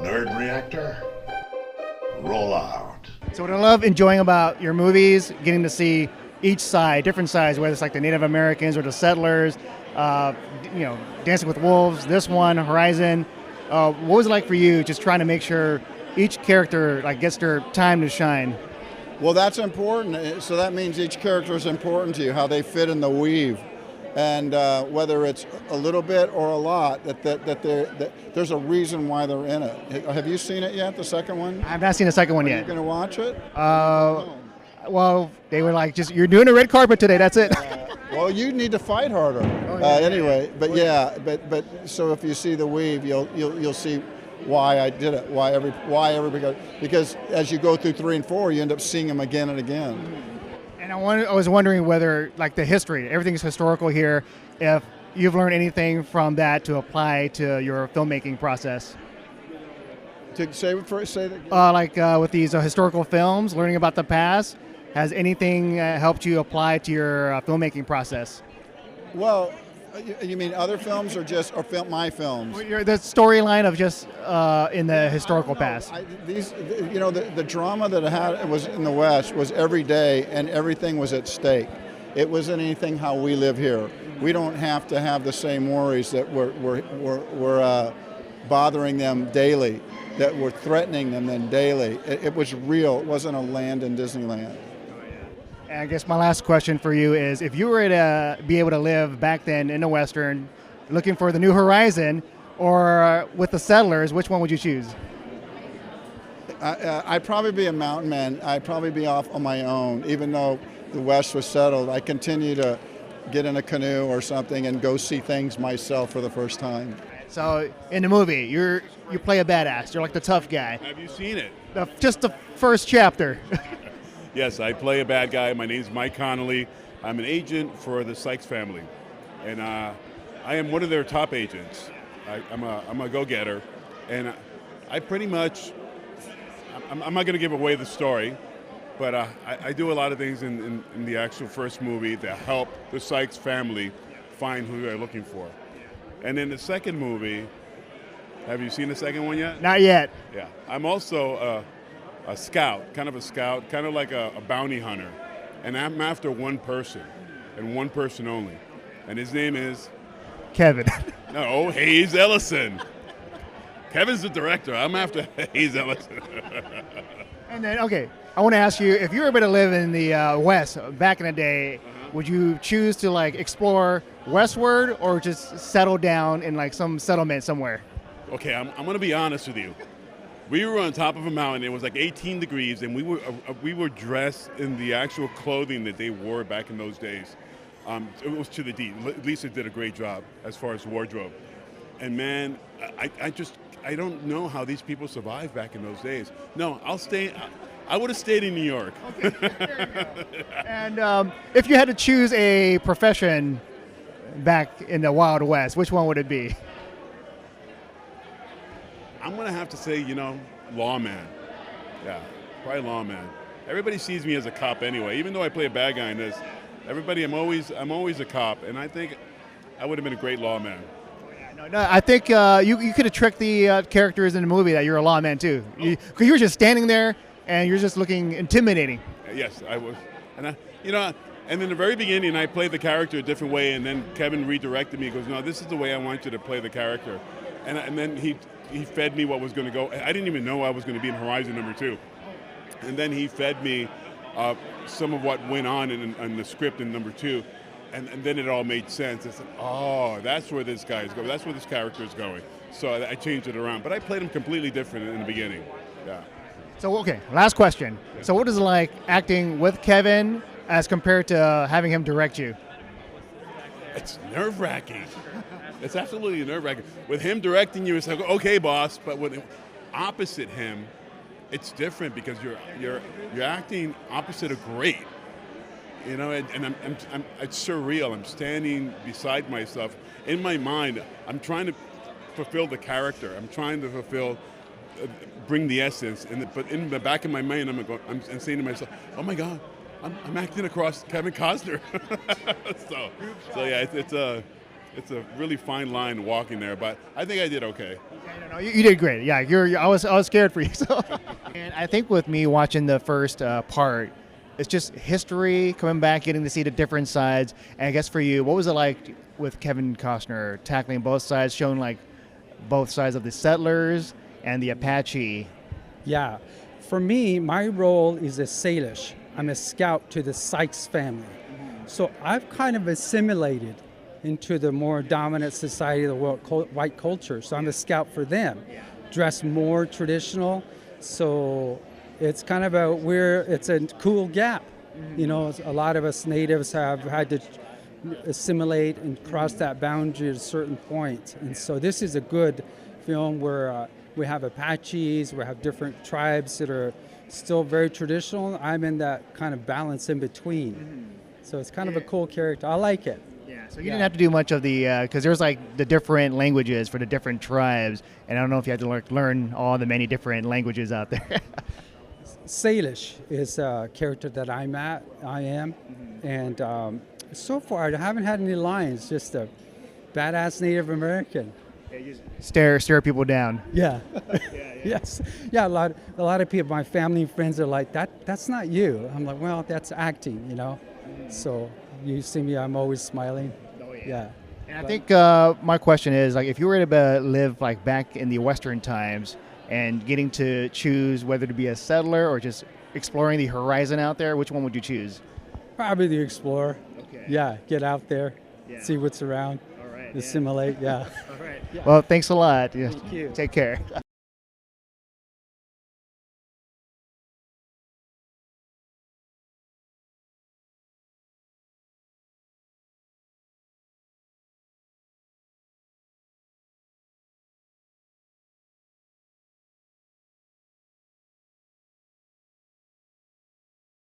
Nerd Reactor, roll out. So what I love enjoying about your movies, getting to see each side, different sides, whether it's like the Native Americans or the settlers, Dancing with Wolves, this one, Horizon. What was it like for you just trying to make sure each character gets their time to shine? Well, that's important. So that means each character is important to you, how they fit in the weave. And whether it's a little bit or a lot, that there's a reason why they're in it. Have you seen it yet, the second one? I've not seen the second one Are yet. you going to watch it? Well, they were like, you're doing a red carpet today, that's it. Well, you need to fight harder. Anyway, but so if you see the weave, you'll see why I did it, why everybody, because as you go through 3 and 4, you end up seeing them again and again. And I was wondering whether, the history, everything's historical here, if you've learned anything from that to apply to your filmmaking process. To say that. With these historical films, learning about the past, has anything helped you apply to your filmmaking process? Well, you mean other films or my films? The storyline of just in the historical past. The drama that I had was in the West was every day, and everything was at stake. It wasn't anything how we live here. We don't have to have the same worries that were bothering them daily, that were threatening them then daily. It was real. It wasn't a land in Disneyland. And I guess my last question for you is, if you were to be able to live back then in the Western, looking for the new horizon, or with the settlers, which one would you choose? I'd probably be a mountain man. I'd probably be off on my own, even though the West was settled. I continue to get in a canoe or something and go see things myself for the first time. So in the movie, you play a badass. You're like the tough guy. Have you seen it? Just the first chapter. Yes, I play a bad guy. My name's Mike Connolly. I'm an agent for the Sykes family, and I am one of their top agents. I'm a go-getter, and I pretty much, I'm not going to give away the story, but I do a lot of things in the actual first movie that help the Sykes family find who they're looking for. And in the second movie, have you seen the second one yet? Not yet. Yeah, I'm also a scout, kind of like a bounty hunter. And I'm after one person, and one person only. And his name is? Kevin. No, Hayes Ellison. Kevin's the director. I'm after Hayes Ellison. And then, okay, I want to ask you, if you were able to live in the West back in the day, would you choose to explore westward or just settle down in some settlement somewhere? Okay, I'm going to be honest with you. We were on top of a mountain. It was 18 degrees, and we were dressed in the actual clothing that they wore back in those days. It was to the D. Lisa did a great job as far as wardrobe. And man, I don't know how these people survived back in those days. No, I would have stayed in New York. Okay, there you go. And if you had to choose a profession back in the Wild West, which one would it be? I'm going to have to say, lawman. Yeah, probably lawman. Everybody sees me as a cop anyway, even though I play a bad guy in this. I'm always a cop, and I think I would have been a great lawman. No, I think you could have tricked the characters in the movie that you're a lawman too. Because you were just standing there, and you're just looking intimidating. Yes, I was. And and in the very beginning, I played the character a different way, and then Kevin redirected me. He goes, no, this is the way I want you to play the character. And then he fed me what was going to go. I didn't even know I was going to be in Horizon number 2. And then he fed me some of what went on in the script in number 2. And then it all made sense. I said, oh, that's where this guy is going. That's where this character is going. So I changed it around. But I played him completely different in the beginning. Yeah. So, okay, last question. So what is it like acting with Kevin as compared to having him direct you? It's nerve-wracking. It's absolutely nerve-wracking. With him directing you, it's like, okay, boss. But with opposite him, it's different because you're acting opposite of great. And it's surreal. I'm standing beside myself. In my mind, I'm trying to fulfill the character. I'm trying to bring the essence. But in the back of my mind, I'm saying to myself, oh my God, I'm acting across Kevin Costner. so yeah, it's it's a really fine line walking there, but I think I did okay. No, you did great. Yeah, I was scared for you. So. And I think with me watching the first part, it's just history coming back, getting to see the different sides. And I guess for you, what was it like with Kevin Costner tackling both sides, showing like both sides of the settlers and the Apache? Yeah, for me, my role is a Salish. I'm a scout to the Sykes family. So I've kind of assimilated into the more dominant society of the world, white culture. So I'm a scout for them, dressed more traditional. So it's kind of it's a cool gap. You know, a lot of us natives have had to assimilate and cross that boundary at a certain point. And so this is a good film where we have Apaches, we have different tribes that are still very traditional. I'm in that kind of balance in between. So it's kind of a cool character. I like it. Yeah, so you didn't have to do much of the, because there's like the different languages for the different tribes, and I don't know if you had to learn all the many different languages out there. Salish is a character that I am, and so far I haven't had any lines, just a badass Native American. You just stare people down. Yeah. Yes. Yeah, a lot of people, my family and friends are like, that's not you. I'm like, well, that's acting, you know. So you see me, I'm always smiling. Oh, Yeah. And I think my question is, like, if you were to live like back in the Western times and getting to choose whether to be a settler or just exploring the horizon out there, which one would you choose? Probably the explorer. Okay. Yeah, get out there, see what's around, All right. assimilate, yeah. All right. Well, thanks a lot. Thank you. Take care.